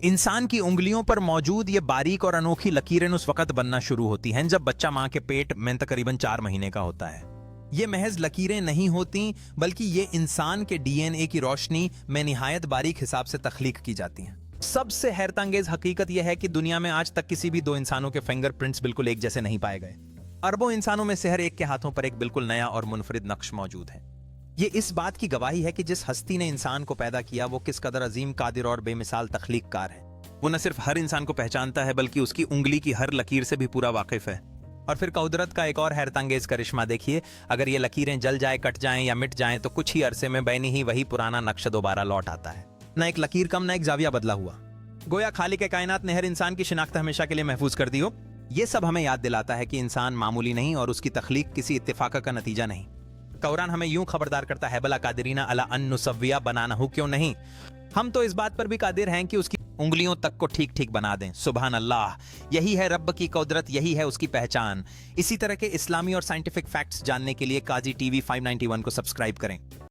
इंसान की उंगलियों पर मौजूद ये बारीक और अनोखी लकीरें उस वक्त बनना शुरू होती हैं जब बच्चा मां के पेट में तकरीबन 4 महीने का होता है। ये महज लकीरें नहीं होती, बल्कि ये इंसान के डीएनए की रोशनी में निहायत बारीक हिसाब से तख्लीक की जाती हैं। सबसे हैरतअंगेज हकीकत यह है कि दुनिया में आज तक किसी भी 2 इंसानों के फिंगरप्रिंट्स बिल्कुल एक जैसे नहीं पाए गए। अरबों इंसानों में से हर एक के हाथों पर एक बिल्कुल नया और मुनफरिद नक्श मौजूद है। ये इस बात की गवाही है कि जिस हस्ती ने इंसान को पैदा किया वो किस कदर अजीम, कादिर और बेमिसाल तख्लीक कार है। वो न सिर्फ हर इंसान को पहचानता है, बल्कि उसकी उंगली की हर लकीर से भी पूरा वाकिफ है। और फिर कुदरत का एक और हैरतअंगेज करिश्मा देखिए, अगर ये लकीरें जल जाए, कट जाएं या मिट जाएं तो कुछ ही अरसे में बैनी ही वही पुराना नक्श दोबारा लौट आता है। न एक लकीर कम, न एक जाविया बदला हुआ। गोया खालिक कायनात ने हर इंसान की शिनाख्त हमेशा के लिए महफूज कर दी हो। ये सब हमें याद दिलाता है कि इंसान मामूली नहीं और उसकी तख्लीक किसी इत्तेफाक का नतीजा नहीं। कुरान हमें यूं खबरदार करता है, बला कादिरीना अला अन नुसव्विया बनाना हो, क्यों नहीं, हम तो इस बात पर भी कादिर हैं कि उसकी उंगलियों तक को ठीक ठीक बना दें। सुभान अल्लाह, यही है रब की कुदरत, यही है उसकी पहचान। इसी तरह के इस्लामी और साइंटिफिक फैक्ट्स जानने के लिए काजी टीवी 591 को सब्सक्राइब करें।